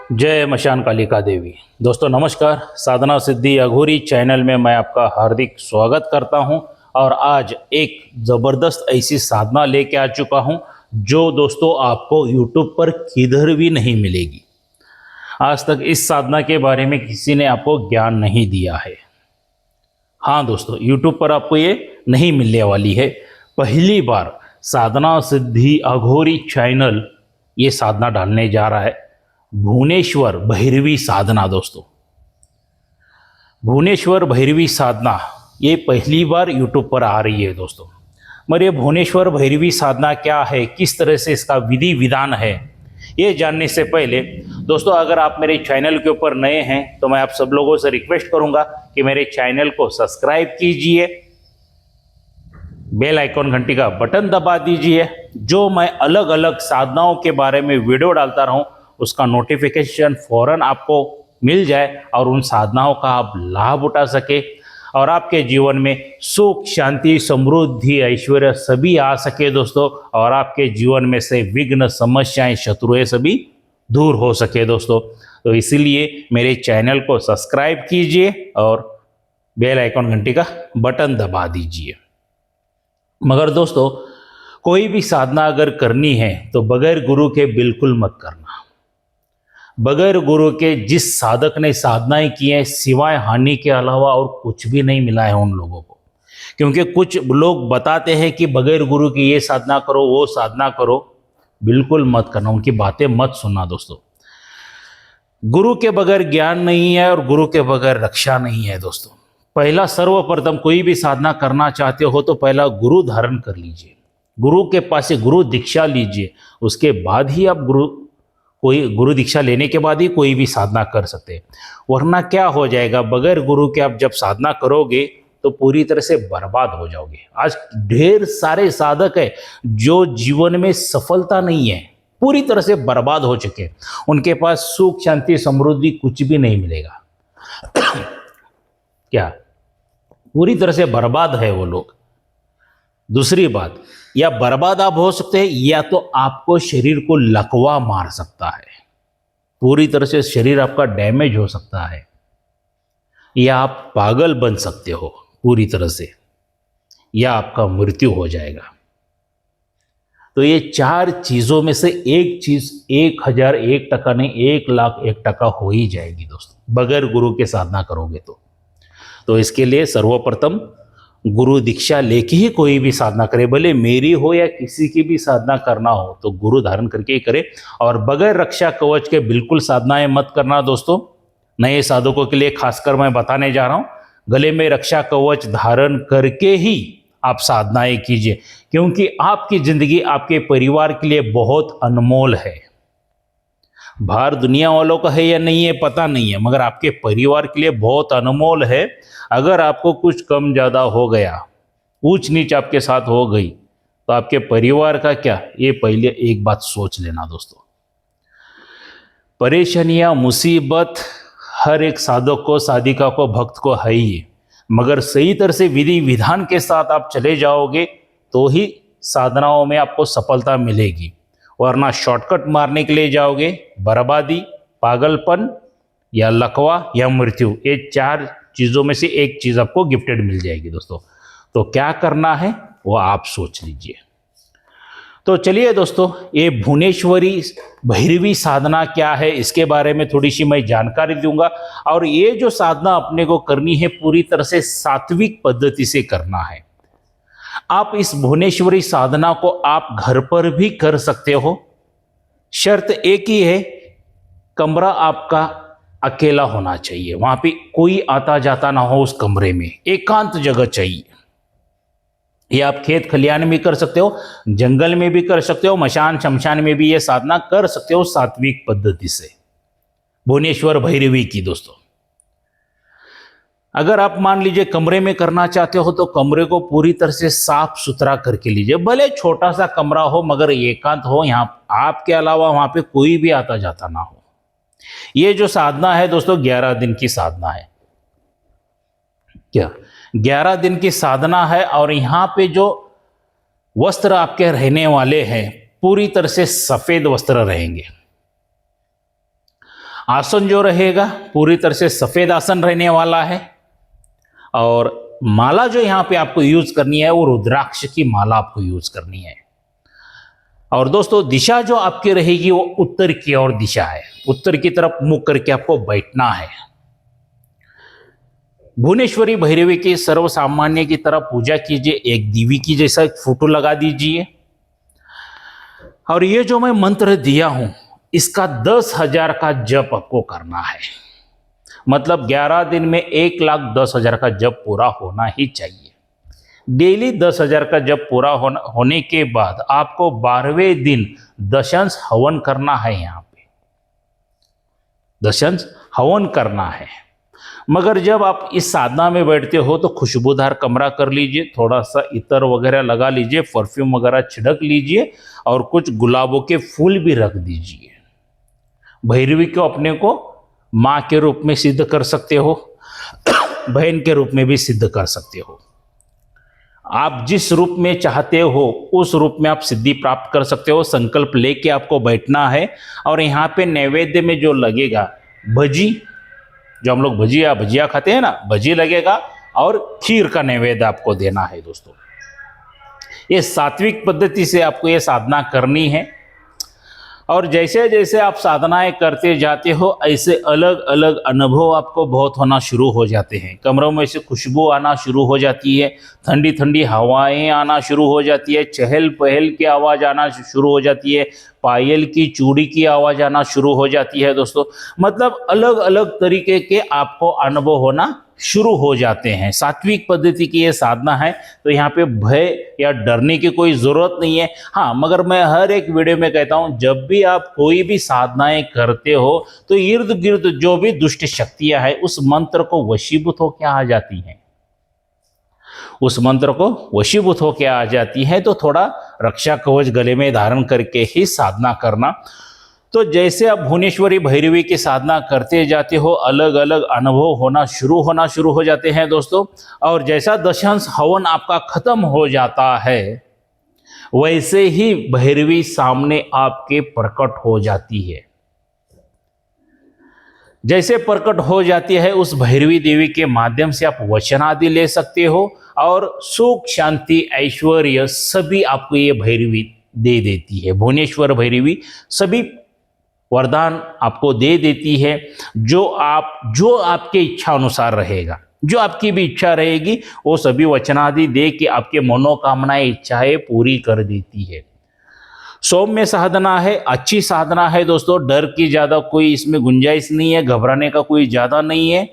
जय मशान कालिका देवी। दोस्तों नमस्कार। साधना सिद्धि अघोरी चैनल में मैं आपका हार्दिक स्वागत करता हूं और आज एक ज़बरदस्त ऐसी साधना लेके आ चुका हूं जो दोस्तों आपको YouTube पर किधर भी नहीं मिलेगी। आज तक इस साधना के बारे में किसी ने आपको ज्ञान नहीं दिया है। हाँ दोस्तों, YouTube पर आपको ये नहीं मिलने वाली है। पहली बार साधना सिद्धि अघोरी चैनल ये साधना डालने जा रहा है। भुवनेश्वर भैरवी साधना। दोस्तों भुवनेश्वर भैरवी साधना ये पहली बार YouTube पर आ रही है। दोस्तों मगर ये भुवनेश्वर भैरवी साधना क्या है, किस तरह से इसका विधि विधान है, ये जानने से पहले दोस्तों अगर आप मेरे चैनल के ऊपर नए हैं तो मैं आप सब लोगों से रिक्वेस्ट करूंगा कि मेरे चैनल को सब्सक्राइब कीजिए, बेल आइकॉन घंटी का बटन दबा दीजिए। जो मैं अलग अलग साधनाओं के बारे में वीडियो डालता रहूं उसका नोटिफिकेशन फौरन आपको मिल जाए और उन साधनाओं का आप लाभ उठा सके और आपके जीवन में सुख शांति समृद्धि ऐश्वर्य सभी आ सके दोस्तों, और आपके जीवन में से विघ्न समस्याएं शत्रुएं सभी दूर हो सके दोस्तों। तो इसीलिए मेरे चैनल को सब्सक्राइब कीजिए और बेल आइकॉन घंटी का बटन दबा दीजिए। मगर दोस्तों कोई भी साधना अगर करनी है तो बगैर गुरु के बिल्कुल मत करना। बगैर गुरु के जिस साधक ने साधनाएं की हैं सिवाय हानि के अलावा और कुछ भी नहीं मिला है उन लोगों को। क्योंकि कुछ लोग बताते हैं कि बगैर गुरु की ये साधना करो वो साधना करो, बिल्कुल मत करना, उनकी बातें मत सुनना दोस्तों। गुरु के बगैर ज्ञान नहीं है और गुरु के बगैर रक्षा नहीं है दोस्तों। पहला सर्वप्रथम कोई भी साधना करना चाहते हो तो पहला गुरु धारण कर लीजिए, गुरु के पास से गुरु दीक्षा लीजिए, उसके बाद ही आप गुरु दीक्षा लेने के बाद ही कोई भी साधना कर सकते हैं। वरना क्या हो जाएगा, बगैर गुरु के आप जब साधना करोगे तो पूरी तरह से बर्बाद हो जाओगे। आज ढेर सारे साधक है जो जीवन में सफलता नहीं है, पूरी तरह से बर्बाद हो चुके, उनके पास सुख शांति समृद्धि कुछ भी नहीं मिलेगा। क्या पूरी तरह से बर्बाद है वो लोग। दूसरी बात, या बर्बाद आप हो सकते हैं या तो आपको शरीर को लकवा मार सकता है, पूरी तरह से शरीर आपका डैमेज हो सकता है, या आप पागल बन सकते हो पूरी तरह से, या आपका मृत्यु हो जाएगा। तो ये चार चीजों में से एक चीज 1001% नहीं 1,00,001% हो ही जाएगी दोस्तों बगैर गुरु के साधना करोगे तो इसके लिए सर्वप्रथम गुरु दीक्षा लेके ही कोई भी साधना करे, भले मेरी हो या किसी की भी साधना करना हो तो गुरु धारण करके ही करे। और बगैर रक्षा कवच के बिल्कुल साधनाएं मत करना दोस्तों। नए साधकों के लिए खासकर मैं बताने जा रहा हूं, गले में रक्षा कवच धारण करके ही आप साधनाएं कीजिए, क्योंकि आपकी जिंदगी आपके परिवार के लिए बहुत अनमोल है। बाहर दुनिया वालों का है या नहीं है पता नहीं है, मगर आपके परिवार के लिए बहुत अनमोल है। अगर आपको कुछ कम ज़्यादा हो गया, ऊंच नीच आपके साथ हो गई तो आपके परिवार का क्या, ये पहले एक बात सोच लेना दोस्तों। परेशानियां मुसीबत हर एक साधक को साधिका को भक्त को है ही, मगर सही तरह से विधि विधान के साथ आप चले जाओगे तो ही साधनाओं में आपको सफलता मिलेगी। वरना शॉर्टकट मारने के लिए जाओगे, बर्बादी, पागलपन या लकवा या मृत्यु, ये चार चीज़ों में से एक चीज़ आपको गिफ्टेड मिल जाएगी दोस्तों। तो क्या करना है वो आप सोच लीजिए। तो चलिए दोस्तों, ये भुवनेश्वरी भैरवी साधना क्या है इसके बारे में थोड़ी सी मैं जानकारी दूंगा। और ये जो साधना अपने को करनी है पूरी तरह से सात्विक पद्धति से करना है। आप इस भुवनेश्वरी साधना को आप घर पर भी कर सकते हो। शर्त एक ही है, कमरा आपका अकेला होना चाहिए, वहां पे कोई आता जाता ना हो, उस कमरे में एकांत जगह चाहिए। ये आप खेत खलियान में कर सकते हो, जंगल में भी कर सकते हो, मशान शमशान में भी ये साधना कर सकते हो सात्विक पद्धति से भुवनेश्वर भैरवी की दोस्तों। अगर आप मान लीजिए कमरे में करना चाहते हो तो कमरे को पूरी तरह से साफ सुथरा करके लीजिए, भले छोटा सा कमरा हो मगर एकांत हो, यहाँ आपके अलावा वहां पे कोई भी आता जाता ना हो। ये जो साधना है दोस्तों 11 दिन की साधना है। क्या 11 दिन की साधना है। और यहाँ पे जो वस्त्र आपके रहने वाले हैं पूरी तरह से सफेद वस्त्र रहेंगे। आसन जो रहेगा पूरी तरह से सफेद आसन रहने वाला है। और माला जो यहाँ पे आपको यूज करनी है वो रुद्राक्ष की माला आपको यूज करनी है। और दोस्तों दिशा जो आपकी रहेगी वो उत्तर की ओर दिशा है, उत्तर की तरफ मुख करके आपको बैठना है। भुवनेश्वरी भैरवी की सर्वसामान्य की तरफ पूजा कीजिए, एक देवी की जैसा एक फोटो लगा दीजिए। और ये जो मैं मंत्र दिया हूं इसका 10,000 का जप आपको करना है, मतलब 11 दिन में 1,10,000 का जप पूरा होना ही चाहिए। डेली 10,000 का जप पूरा होने के बाद आपको 12वें दिन दशंश हवन करना है। यहाँ पे दशंश हवन करना है। मगर जब आप इस साधना में बैठते हो तो खुशबूदार कमरा कर लीजिए, थोड़ा सा इत्र वगैरह लगा लीजिए, परफ्यूम वगैरह छिड़क लीजिए और कुछ गुलाबों के फूल भी रख दीजिए। भैरवी को अपने को माँ के रूप में सिद्ध कर सकते हो, बहन के रूप में भी सिद्ध कर सकते हो। आप जिस रूप में चाहते हो उस रूप में आप सिद्धि प्राप्त कर सकते हो। संकल्प लेके आपको बैठना है। और यहाँ पे नैवेद्य में जो लगेगा भजी, जो हम लोग भजिया खाते हैं ना, भजी लगेगा और खीर का नैवेद्य आपको देना है। दोस्तों ये सात्विक पद्धति से आपको ये साधना करनी है। और जैसे जैसे आप साधनाएं करते जाते हो ऐसे अलग अलग अनुभव आपको बहुत होना शुरू हो जाते हैं। कमरों में से खुशबू आना शुरू हो जाती है, ठंडी ठंडी हवाएं आना शुरू हो जाती है, चहल पहल की आवाज़ आना शुरू हो जाती है, पायल की चूड़ी की आवाज़ आना शुरू हो जाती है। दोस्तों मतलब अलग अलग तरीके के आपको अनुभव होना शुरू हो जाते हैं। सात्विक पद्धति की ये साधना है तो यहाँ पे भय या डरने की कोई ज़रूरत नहीं है। हाँ, मगर मैं हर एक वीडियो में कहता हूँ जब भी आप कोई भी साधनाएं करते हो तो इर्द गिर्द जो भी दुष्ट शक्तियां हैं उस मंत्र को वशीभूत होकर आ जाती हैं, उस मंत्र को वशीभूत होकर आ जाती है। तो थोड़ा रक्षा कवच गले में धारण करके ही साधना करना। तो जैसे आप भुवनेश्वरी भैरवी की साधना करते जाते हो अलग अलग अनुभव होना शुरू हो जाते हैं दोस्तों। और जैसा दशांश हवन आपका खत्म हो जाता है वैसे ही भैरवी सामने आपके प्रकट हो जाती है। जैसे प्रकट हो जाती है उस भैरवी देवी के माध्यम से आप वचन आदि ले सकते हो और सुख शांति ऐश्वर्य सभी आपको ये भैरवी दे देती है। भुवनेश्वर भैरवी सभी वरदान आपको दे देती है। जो आपके इच्छा अनुसार रहेगा, जो आपकी भी इच्छा रहेगी वो सभी वचनादि दे के आपके मनोकामनाएं इच्छाएं पूरी कर देती है। सौम्य साधना है, अच्छी साधना है दोस्तों। डर की ज़्यादा कोई इसमें गुंजाइश नहीं है, घबराने का कोई ज़्यादा नहीं है।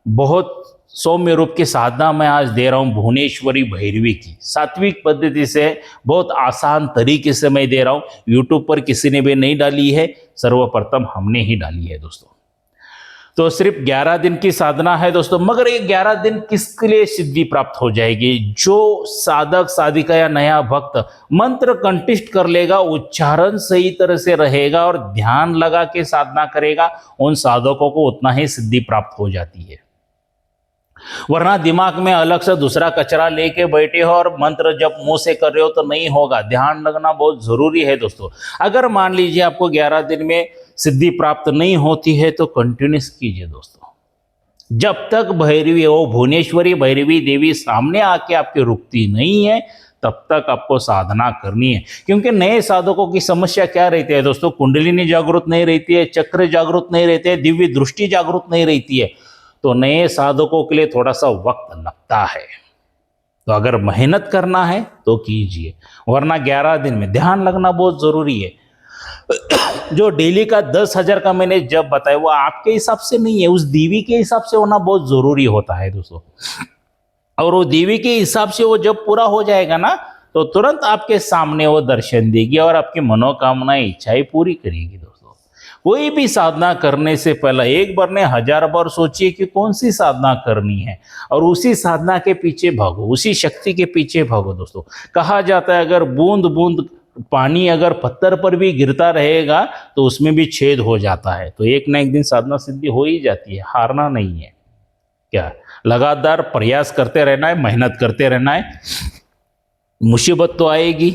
बहुत सौम्य रूप की साधना मैं आज दे रहा हूँ भुवनेश्वरी भैरवी की, सात्विक पद्धति से बहुत आसान तरीके से मैं दे रहा हूँ। यूट्यूब पर किसी ने भी नहीं डाली है, सर्वप्रथम हमने ही डाली है दोस्तों। तो सिर्फ 11 दिन की साधना है दोस्तों। मगर ये 11 दिन किसके लिए सिद्धि प्राप्त हो जाएगी? जो साधक साधिका या नया भक्त मंत्र कंठिष्ठ कर लेगा, उच्चारण सही तरह से रहेगा और ध्यान लगा के साधना करेगा, उन साधकों को उतना ही सिद्धि प्राप्त हो जाती है। वरना दिमाग में अलग से दूसरा कचरा लेके बैठे हो और मंत्र जब मुंह से कर रहे हो तो नहीं होगा। ध्यान लगना बहुत जरूरी है दोस्तों। अगर मान लीजिए आपको 11 दिन में सिद्धि प्राप्त नहीं होती है तो कंटिन्यूस कीजिए दोस्तों। जब तक भैरवी वो भुवनेश्वरी भैरवी देवी सामने आके आपके रुकती नहीं है तब तक आपको साधना करनी है। क्योंकि नए साधकों की समस्या क्या रहती है दोस्तों? कुंडलिनी जागृत नहीं रहती है, चक्र जागृत नहीं रहते हैं, दिव्य दृष्टि जागृत नहीं रहती है। तो नए साधकों के लिए थोड़ा सा वक्त लगता है। तो अगर मेहनत करना है तो कीजिए, वरना 11 दिन में ध्यान लगना बहुत जरूरी है। जो डेली का 10,000 का मैंने जब बताया वो आपके हिसाब से नहीं है, उस देवी के हिसाब से होना बहुत जरूरी होता है दोस्तों। और वो देवी के हिसाब से वो जब पूरा हो जाएगा ना तो तुरंत आपके सामने वो दर्शन देगी और आपकी मनोकामनाएं इच्छाएं पूरी करेगी दोस्तों। कोई भी साधना करने से पहले एक बार नहीं 1000 बार सोचिए कि कौन सी साधना करनी है और उसी साधना के पीछे भागो, उसी शक्ति के पीछे भागो दोस्तों। कहा जाता है अगर बूंद बूंद पानी अगर पत्थर पर भी गिरता रहेगा तो उसमें भी छेद हो जाता है। तो एक ना एक दिन साधना सिद्धि हो ही जाती है, हारना नहीं है। क्या लगातार प्रयास करते रहना है, मेहनत करते रहना है। मुसीबत तो आएगी,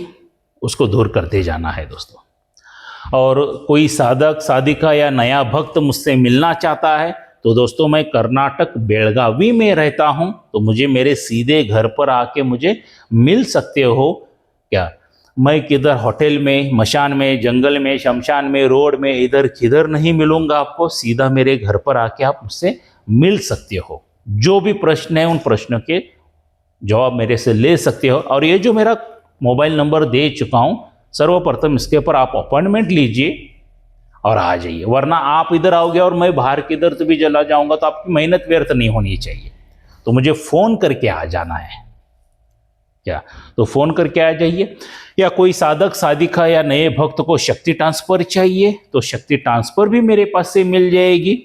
उसको दूर करते जाना है दोस्तों। और कोई साधक साधिका या नया भक्त मुझसे मिलना चाहता है तो दोस्तों मैं कर्नाटक बेलगावी में रहता हूं, तो मुझे मेरे सीधे घर पर आके मुझे मिल सकते हो क्या। मैं किधर होटल में, मशान में, जंगल में, शमशान में, रोड में, इधर किधर नहीं मिलूंगा आपको, सीधा मेरे घर पर आके आप मुझसे मिल सकते हो। जो भी प्रश्न है उन प्रश्नों के जवाब मेरे से ले सकते हो। और ये जो मेरा मोबाइल नंबर दे चुका हूं, सर्वप्रथम इसके ऊपर आप अपॉइंटमेंट लीजिए और आ जाइए, वरना आप इधर आओगे और मैं बाहर किधर तो भी चला जाऊंगा तो आपकी मेहनत व्यर्थ नहीं होनी चाहिए। तो मुझे फोन करके आ जाना है क्या, तो फोन करके आ जाइए। या कोई साधक साधिका या नए भक्त को शक्ति ट्रांसफर चाहिए तो शक्ति ट्रांसफर भी मेरे पास से मिल जाएगी।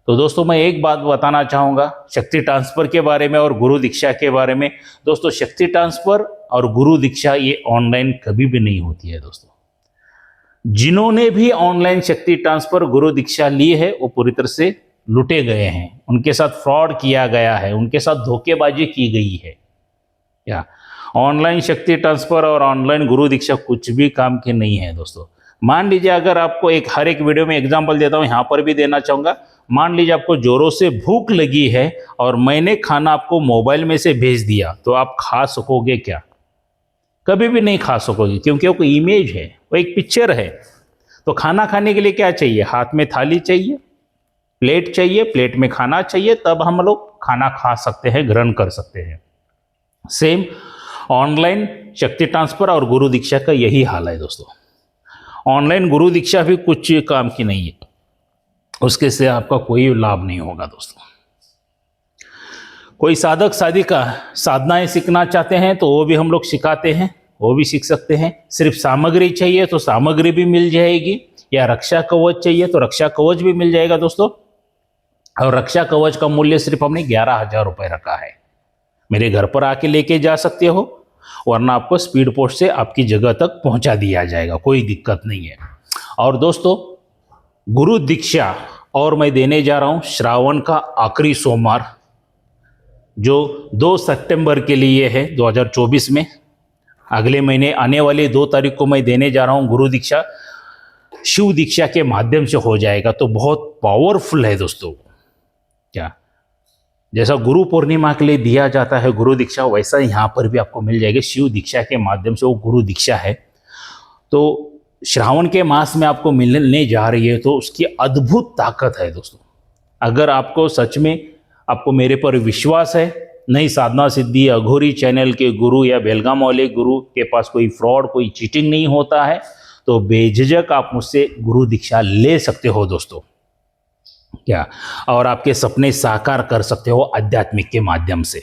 तो दोस्तों मैं एक बात बताना चाहूँगा शक्ति ट्रांसफ़र के बारे में और गुरु दीक्षा के बारे में। दोस्तों शक्ति ट्रांसफ़र और गुरु दीक्षा ये ऑनलाइन कभी भी नहीं होती है दोस्तों। जिन्होंने भी ऑनलाइन शक्ति ट्रांसफ़र गुरु दीक्षा ली है वो पूरी तरह से लुटे गए हैं, उनके साथ फ्रॉड किया गया है, उनके साथ धोखेबाजी की गई है। या ऑनलाइन शक्ति ट्रांसफ़र और ऑनलाइन गुरु दीक्षा कुछ भी काम की नहीं है दोस्तों। मान लीजिए अगर आपको हर एक वीडियो में एग्जाम्पल देता हूँ, यहाँ पर भी देना चाहूँगा। मान लीजिए आपको जोरों से भूख लगी है और मैंने खाना आपको मोबाइल में से भेज दिया, तो आप खा सकोगे क्या? कभी भी नहीं खा सकोगे, क्योंकि वो कोई इमेज है, वो एक पिक्चर है। तो खाना खाने के लिए क्या चाहिए? हाथ में थाली चाहिए, प्लेट चाहिए, प्लेट में खाना चाहिए, तब हम लोग खाना खा सकते हैं, ग्रहण कर सकते हैं। सेम ऑनलाइन शक्ति ट्रांसफ़र और गुरु दीक्षा का यही हाल है दोस्तों। ऑनलाइन गुरु दीक्षा भी कुछ काम की नहीं है, उसके से आपका कोई लाभ नहीं होगा दोस्तों। कोई साधक साधिका साधनाएं सीखना चाहते हैं तो वो भी हम लोग सिखाते हैं, वो भी सीख सकते हैं। सिर्फ सामग्री चाहिए तो सामग्री भी मिल जाएगी, या रक्षा कवच चाहिए तो रक्षा कवच भी मिल जाएगा दोस्तों। और रक्षा कवच का मूल्य सिर्फ हमने 11,000 रुपये रखा है। मेरे घर पर आके लेके जा सकते हो, वरना आपको स्पीड पोस्ट से आपकी जगह तक पहुंचा दिया जाएगा, कोई दिक्कत नहीं है। और दोस्तों गुरु दीक्षा और मैं देने जा रहा हूं श्रावण का आखिरी सोमवार, जो 2 सितंबर के लिए है 2024 में। अगले महीने आने वाली 2 तारीख को मैं देने जा रहा हूं गुरु दीक्षा। शिव दीक्षा के माध्यम से हो जाएगा, तो बहुत पावरफुल है दोस्तों। क्या जैसा गुरु पूर्णिमा के लिए दिया जाता है गुरु दीक्षा, वैसा यहाँ पर भी आपको मिल जाएगी। शिव दीक्षा के माध्यम से वो गुरु दीक्षा है, तो श्रावण के मास में आपको मिलने जा रही है, तो उसकी अद्भुत ताकत है दोस्तों। अगर आपको सच में आपको मेरे पर विश्वास है, नहीं साधना सिद्धि अघोरी चैनल के गुरु या बेलगाम वाले गुरु के पास कोई फ्रॉड, कोई चीटिंग नहीं होता है, तो बेझिझक आप मुझसे गुरु दीक्षा ले सकते हो दोस्तों। क्या और आपके सपने साकार कर सकते हो आध्यात्मिक के माध्यम से,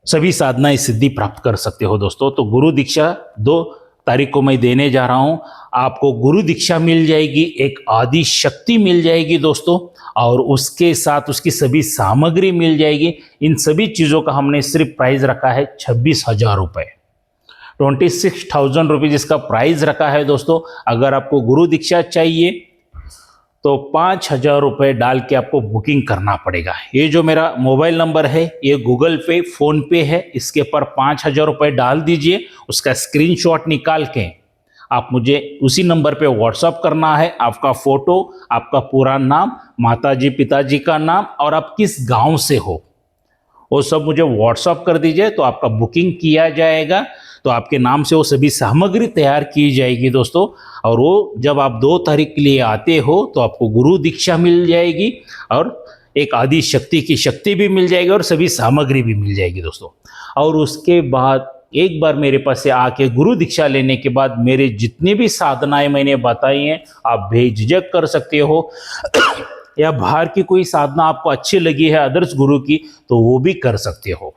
सभी साधनाएं सिद्धि प्राप्त कर सकते हो दोस्तों। तो गुरु दीक्षा 2 तारीख को मैं देने जा रहा हूं। आपको गुरु दीक्षा मिल जाएगी, एक आदि शक्ति मिल जाएगी दोस्तों, और उसके साथ उसकी सभी सामग्री मिल जाएगी। इन सभी चीज़ों का हमने सिर्फ प्राइस रखा है 26,000 रुपये, 26,000 रुपीज़ इसका प्राइस रखा है दोस्तों। अगर आपको गुरु दीक्षा चाहिए तो 5,000 रुपये डाल के आपको बुकिंग करना पड़ेगा। ये जो मेरा मोबाइल नंबर है ये गूगल पे, फ़ोन पे है, इसके पर 5,000 रुपये डाल दीजिए। उसका स्क्रीनशॉट निकाल के आप मुझे उसी नंबर पे व्हाट्सअप करना है। आपका फ़ोटो, आपका पूरा नाम, माताजी पिताजी का नाम और आप किस गांव से हो वो सब मुझे व्हाट्सअप कर दीजिए, तो आपका बुकिंग किया जाएगा। तो आपके नाम से वो सभी सामग्री तैयार की जाएगी दोस्तों। और वो जब आप 2 तारीख के लिए आते हो तो आपको गुरु दीक्षा मिल जाएगी और एक आदि शक्ति की शक्ति भी मिल जाएगी और सभी सामग्री भी मिल जाएगी दोस्तों। और उसके बाद एक बार मेरे पास से आके गुरु दीक्षा लेने के बाद मेरे जितनी भी साधनाएं मैंने बताई हैं आप बेझिझक कर सकते हो। या बाहर की कोई साधना आपको अच्छी लगी है आदर्श गुरु की, तो वो भी कर सकते हो।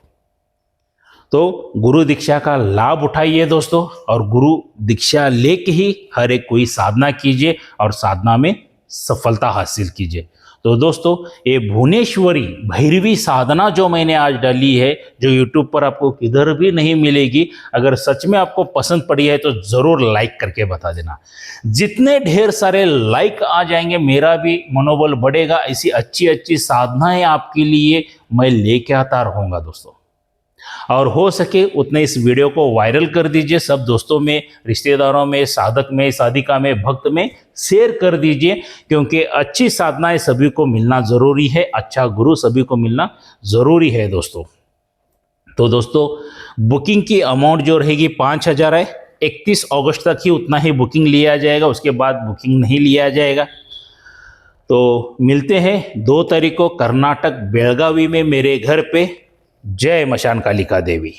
तो गुरु दीक्षा का लाभ उठाइए दोस्तों, और गुरु दीक्षा लेके ही हर एक कोई साधना कीजिए और साधना में सफलता हासिल कीजिए। तो दोस्तों ये भुवनेश्वरी भैरवी साधना जो मैंने आज डाली है, जो यूट्यूब पर आपको किधर भी नहीं मिलेगी, अगर सच में आपको पसंद पड़ी है तो ज़रूर लाइक करके बता देना। जितने ढेर सारे लाइक आ जाएंगे मेरा भी मनोबल बढ़ेगा। ऐसी अच्छी अच्छी साधनाएं आपके लिए मैं लेके आता रहूँगा दोस्तों। और हो सके उतने इस वीडियो को वायरल कर दीजिए, सब दोस्तों में, रिश्तेदारों में, साधक में, साधिका में, भक्त में शेयर कर दीजिए, क्योंकि अच्छी साधनाएं सभी को मिलना ज़रूरी है, अच्छा गुरु सभी को मिलना ज़रूरी है दोस्तों। तो दोस्तों बुकिंग की अमाउंट जो रहेगी 5,000 है। 31 अगस्त तक ही उतना ही बुकिंग लिया जाएगा, उसके बाद बुकिंग नहीं लिया जाएगा। तो मिलते हैं 2 तारीख को कर्नाटक बेलगावी में मेरे घर पे। जय मशान कालिका देवी।